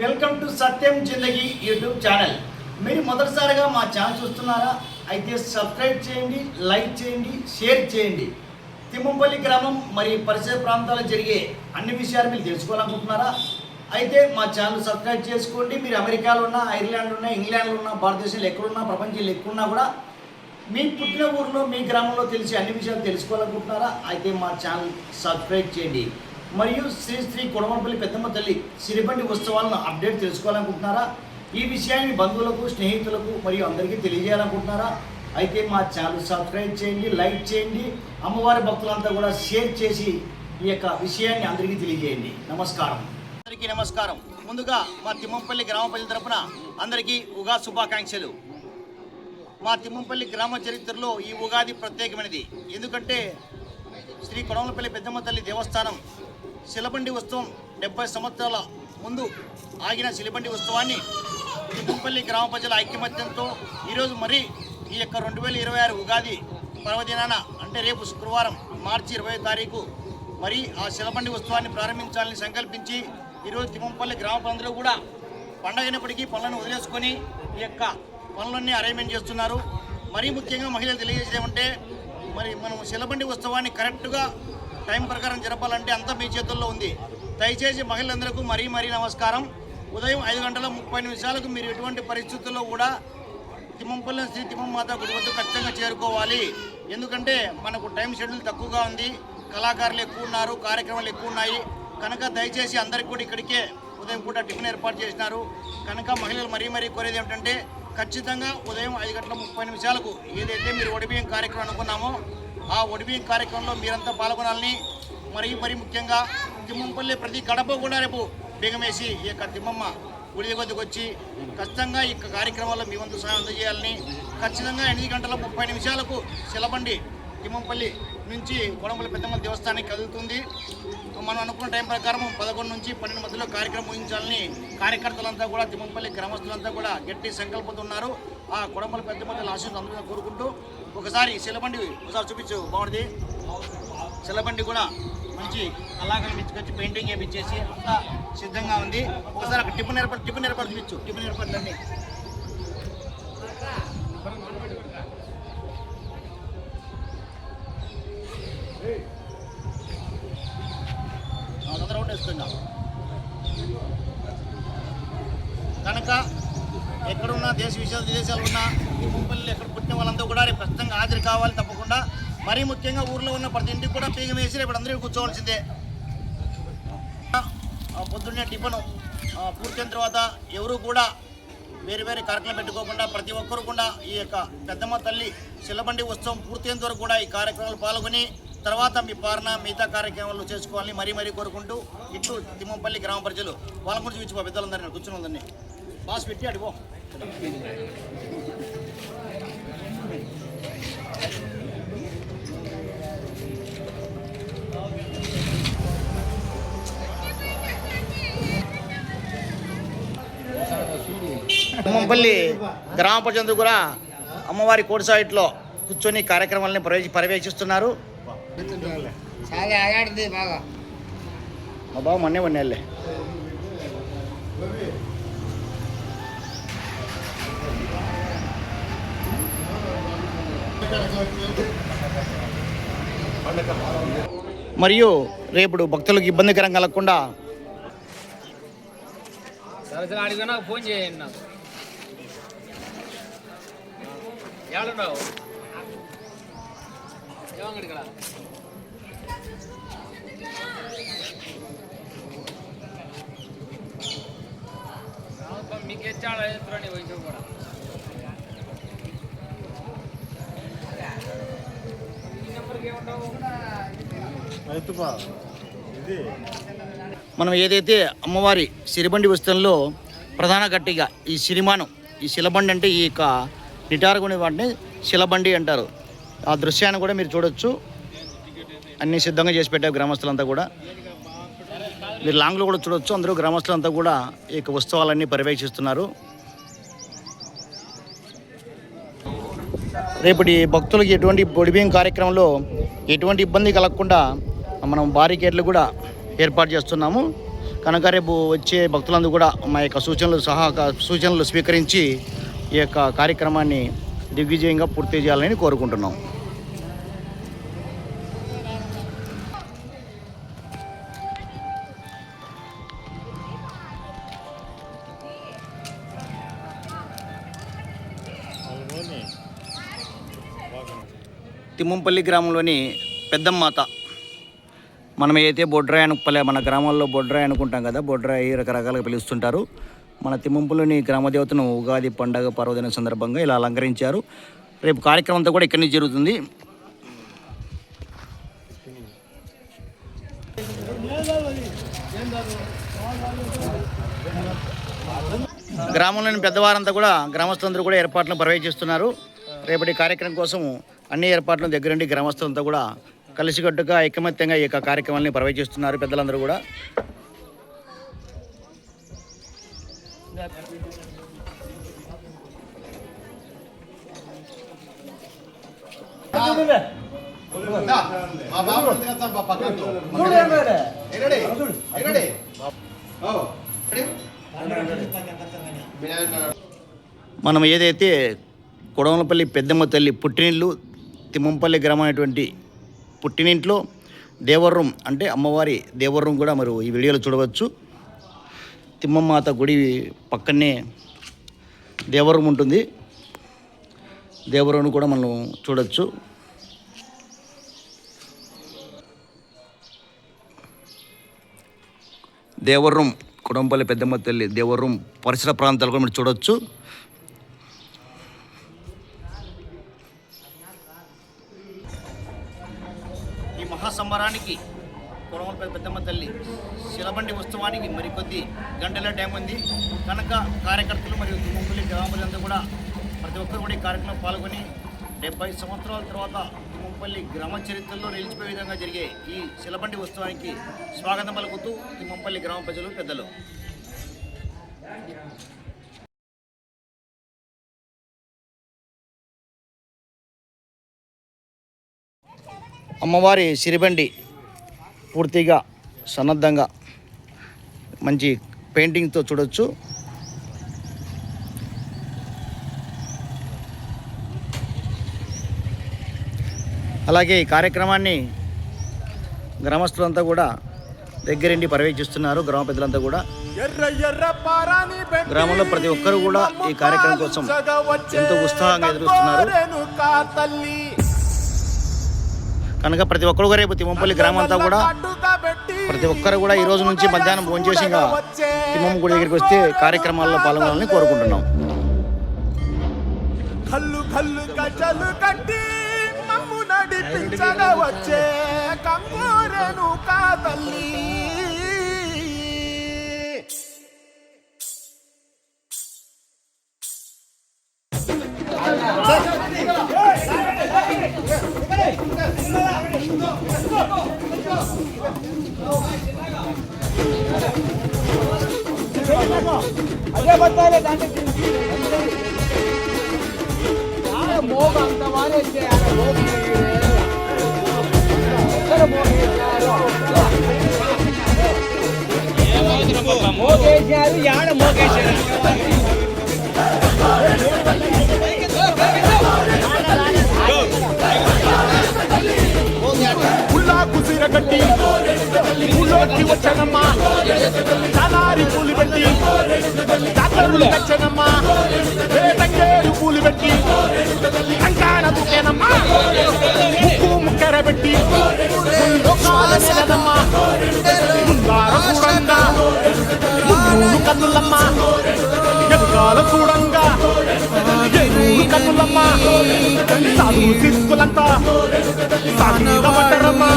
Welcome to Satyam Zindagi YouTube channel. మీరు మొదటిసారిగా మా ఛానల్ చూస్తున్నారా? అయితే సబ్స్క్రైబ్ చేయండి, లైక్ చేయండి, షేర్ చేయండి. తిమ్మంపల్లి గ్రామం మరి పరిసర ప్రాంతాల్లో జరిగే అన్ని విషయాలు మీరు తెలుసుకోవాలనుకుంటున్నారా? అయితే మా ఛానల్ సబ్స్క్రైబ్ చేసుకోండి. మీరు అమెరికాలో ఉన్నా, ఐర్లాండ్లో ఉన్నా, ఇంగ్లాండ్లో ఉన్నా, భారతదేశంలో ఎక్కడున్నా, ప్రపంచంలో ఎక్కడున్నా కూడా మీ పుట్టిన ఊరిలో మీ గ్రామంలో తెలిసి అన్ని విషయాలు తెలుసుకోవాలనుకుంటున్నారా? అయితే మా ఛానల్ సబ్స్క్రైబ్ చేయండి. మరియు శ్రీ కొడమలపల్లి పెద్దమ్మ తల్లి సిరిబండి ఉత్సవాలను అప్డేట్ తెలుసుకోవాలనుకుంటున్నారా? ఈ విషయాన్ని బంధువులకు, స్నేహితులకు మరియు అందరికీ తెలియజేయాలనుకుంటున్నారా? అయితే మా ఛానల్ సబ్స్క్రైబ్ చేయండి, లైక్ చేయండి. అమ్మవారి భక్తులంతా కూడా షేర్ చేసి ఈ యొక్క విషయాన్ని అందరికీ తెలియజేయండి. నమస్కారం. అందరికీ నమస్కారం. ముందుగా మా తిమ్మంపల్లి గ్రామ ప్రజల తరపున అందరికీ ఉగాది శుభాకాంక్షలు. మా తిమ్మంపల్లి గ్రామ చరిత్రలో ఈ ఉగాది ప్రత్యేకమైనది. ఎందుకంటే శ్రీ కొడమలపల్లి పెద్దమ్మ తల్లి దేవస్థానం శిలబండి ఉత్సవం 70 సంవత్సరాల ముందు ఆగిన శిలబండి ఉత్సవాన్ని తిమ్మంపల్లి గ్రామ ప్రజల ఐక్యమత్యంతో ఈరోజు మరి ఈ యొక్క 2026 ఉగాది పర్వదినాన అంటే రేపు శుక్రవారం మార్చి 20వ తారీఖు మరి ఆ శిలబండి ఉత్సవాన్ని ప్రారంభించాలని సంకల్పించి ఈరోజు తిమ్మంపల్లి గ్రామ ప్రజలు కూడా పండగైనప్పటికీ పనులను వదిలేసుకొని ఈ యొక్క పనులన్నీ అరేంజ్మెంట్ చేస్తున్నారు. మరీ ముఖ్యంగా మహిళలు తెలియజేయమంటే మరి మనం శిలబండి ఉత్సవాన్ని కరెక్ట్గా టైం ప్రకారం జరపాలంటే అంతా మీ చేతుల్లో ఉంది. దయచేసి మహిళలందరికీ మరీ నమస్కారం. ఉదయం 5:30 మీరు ఎటువంటి పరిస్థితుల్లో కూడా తిమ్మంపల్లి శ్రీ తిమ్మమాత గుడి వద్ద ఖచ్చితంగా చేరుకోవాలి. ఎందుకంటే మనకు టైం షెడ్యూల్ తక్కువగా ఉంది, కళాకారులు ఎక్కువ ఉన్నారు, కార్యక్రమాలు ఎక్కువ ఉన్నాయి కనుక దయచేసి అందరికీ కూడా ఇక్కడికే ఉదయం పూట టిఫిన్ ఏర్పాటు చేసినారు కనుక మహిళలు మరీ కోరేది ఏమిటంటే ఖచ్చితంగా ఉదయం 5:30 ఏదైతే మీరు ఒడిబియ్యం కార్యక్రమం అనుకున్నామో ఆ ఒడిబియ్యం కార్యక్రమంలో మీరంతా పాల్గొనాలని మరీ ముఖ్యంగా తిమ్మంపల్లి ప్రతి గడప కూడా రేపు బేగమేసి ఈ యొక్క తిమ్మమ్మ గుడి వద్దకు వచ్చి ఖచ్చితంగా ఈ కార్యక్రమాల్లో మీ వంతు సహాయం అందజేయాలని ఖచ్చితంగా 8:30 శిలబండి తిమ్మంపల్లి నుంచి కొడమలపల్లి పెద్దమ్మ దేవస్థానానికి కదులుతుంది. మనం అనుకున్న టైం ప్రకారం 11 నుంచి 12 మధ్యలో కార్యక్రమం ముగించాలని కార్యకర్తలంతా కూడా తిమ్మంపల్లి గ్రామస్తులంతా కూడా గట్టి సంకల్పంతో ఉన్నారు. ఆ కొడమలపల్లి పెద్దమ్మ ఆశీస్సులు అందరూ కోరుకుంటూ ఒకసారి శిలబండి ఒకసారి చూపించు, బాగుంది. శిలబండి కూడా మంచి కళాకారులు మెచ్చుకొచ్చి పెయింటింగ్ వేయించేసి అంతా సిద్ధంగా ఉంది. ఒకసారి అక్కడ టిఫిన్ ఏర్పాటు చూపించు. టిఫిన్ ఏర్పాట్లన్నీ వేస్తున్నాం కనుక ఎక్కడున్నా విదేశాలు ఉన్నా తిమ్మంపల్లి ఎక్కడ పుట్టిన వాళ్ళంతా కూడా రేపు ఖచ్చితంగా హాజరు కావాలి తప్పకుండా. మరీ ముఖ్యంగా ఊర్లో ఉన్న ప్రతి ఇంటికి కూడా పీగ వేసి రేపు అందరూ కూర్చోవలసిందే. పొద్దున్నే టిఫిన్ పూర్తయిన తర్వాత ఎవరు కూడా వేరే కార్యక్రమం పెట్టుకోకుండా ప్రతి ఒక్కరు కూడా ఈ యొక్క పెద్దమ్మ తల్లి శిలబండి ఉత్సవం పూర్తయినంత వరకు కూడా ఈ కార్యక్రమాలు పాల్గొని తర్వాత మీ పాలన మిగతా కార్యక్రమాలు చేసుకోవాలని మరీ కోరుకుంటూ ఇట్లు తిమ్మంపల్లి గ్రామ ప్రజలు వాళ్ళ గురించి చూపించి పెద్దలందరినీ కూర్చుని ఉందని బాస్ పెట్టి అడిగో. తిమ్మంపల్లి గ్రామ ప్రజలందరూ కూడా అమ్మవారి కోటి సైట్లో కూర్చొని కార్యక్రమాలని పర్యవేక్షిస్తున్నారు. మా బాబు మొన్నే వన్నేళ్ళే మరియు రేపు భక్తులకు ఇబ్బందికరం కలగకుండా ఫోన్ చేయండి. నాకు ఎవరున్నావు ఏమంగడిగా మీకు ఎచ్చాడు ఎత్తురాని వయసు కూడా మనం ఏదైతే అమ్మవారి సిరిబండి ఉత్సవంలో ప్రధాన గట్టిగా ఈ సిరిమానం ఈ శిలబండి అంటే ఈ యొక్క నిటారుగుని వాటిని శిలబండి అంటారు. ఆ దృశ్యాన్ని కూడా మీరు చూడొచ్చు. అన్నీ సిద్ధంగా చేసి పెట్టారు గ్రామస్తులంతా కూడా. మీరు లాంగ్లో కూడా చూడొచ్చు. అందరూ గ్రామస్తులంతా కూడా ఈ యొక్క ఉత్సవాలన్నీ పర్యవేక్షిస్తున్నారు. రేపటి భక్తులకి ఎటువంటి ఒడిబియ్యం కార్యక్రమంలో ఎటువంటి ఇబ్బంది కలగకుండా మనం బారికేడ్లు కూడా ఏర్పాటు చేస్తున్నాము. కనుక రేపు వచ్చే భక్తులందరూ కూడా మా యొక్క సూచనలు స్వీకరించి ఈ యొక్క కార్యక్రమాన్ని దిగ్విజయంగా పూర్తి చేయాలని కోరుకుంటున్నాం. తిమ్మంపల్లి గ్రామంలోని పెద్దమ్మాత, మనం అయితే బొడ్రాయి మన గ్రామాల్లో బొడ్రాయి అనుకుంటాం కదా, బొడ్రాయి రకరకాలుగా పిలుస్తుంటారు. మన తిమ్మంపల్లిని గ్రామదేవతను ఉగాది పండగ పర్వదిన సందర్భంగా ఇలా అలంకరించారు. రేపు కార్యక్రమం అంతా కూడా ఇక్కడి నుంచి జరుగుతుంది. గ్రామంలోని పెద్దవారంతా కూడా గ్రామస్తులందరూ కూడా ఏర్పాట్లను పర్యవేక్షిస్తున్నారు. రేపటి కార్యక్రమం కోసం అన్ని ఏర్పాట్లను దగ్గరుండి గ్రామస్తులంతా కూడా కలిసికట్టుగా ఐకమత్యంగా ఈ యొక్క కార్యక్రమాన్ని పర్యవేక్షిస్తున్నారు పెద్దలందరూ కూడా. మనం ఏదైతే కొడవలపల్లి పెద్దమ్మ తల్లి పుట్టినిల్లు తిమ్మంపల్లి గ్రామం అనేటువంటి పుట్టినింట్లో దేవరం అంటే అమ్మవారి దేవరం కూడా మరి ఈ వీడియోలో చూడవచ్చు. తిమ్మమాత గుడి పక్కనే దేవరం ఉంటుంది. దేవరం కూడా మనం చూడవచ్చు. దేవరం కొడంపల్లి పెద్దమ్మ తల్లి దేవరం పరిసర ప్రాంతాలు కూడా మనం చూడవచ్చు. ఈ మహాసంబరానికి కొడంపల్లి పెద్దమ్మ తల్లి శిలబండి ఉత్సవానికి మరికొద్ది గంటల టైం ఉంది కనుక కార్యకర్తలు మరియు తిమ్మంపల్లి గ్రామాలంతా కూడా ప్రతి ఒక్కరు కూడా ఈ కార్యక్రమంలో పాల్గొని 70 సంవత్సరాల తర్వాత తిమ్మంపల్లి గ్రామ చరిత్రలో నిలిచిపోయే విధంగా జరిగే ఈ శిలబండి ఉత్సవానికి స్వాగతం పలుకుతూ తిమ్మంపల్లి గ్రామ ప్రజలు పెద్దలు. అమ్మవారి సిరిబండి పూర్తిగా సన్నద్ధంగా మంచి పెయింటింగ్తో చూడవచ్చు. అలాగే ఈ కార్యక్రమాన్ని గ్రామస్తులంతా కూడా దగ్గరుండి పర్యవేక్షిస్తున్నారు. గ్రామ పెద్దలంతా కూడా గ్రామంలో ప్రతి ఒక్కరు కూడా ఈ కార్యక్రమం కోసం ఎంతో ఉత్సాహంగా ఎదురుస్తున్నారు. కనుక ప్రతి ఒక్కరు కూడా రేపు తిమ్మంపల్లి గ్రామం అంతా కూడా ప్రతి ఒక్కరు కూడా ఈ రోజు నుంచి మధ్యాహ్నం భోంచేసి ఇంకా తిమ్మమ్మ గుడి దగ్గరికి వస్తే కార్యక్రమాల్లో పాల్గొనాలని కోరుకుంటున్నాం. వచ్చే కంగోరెను కాతల్లి అదే బతాలే దాంట్లో మోగ అంత వారే మోగేశారు యాడ మోగేశారు కుసిర కట్టి ఊళ్ళోకి వచ్చనమ్మా చాలారి పూలు పెట్టి చాతరులు వచ్చనమ్మా తంగేరు పూలు పెట్టి కంకాన దుకేనమ్మా ముక్కు ముక్కెర పెట్టి లోకాలమ్మా ముందార చూడంగా మున్నూరు కన్నులమ్మా ఎదుగాల చూడంగా ఎరువులు కన్నులమ్మా చదువు తీసుకులంతా సాగిన పట్టరమ్మా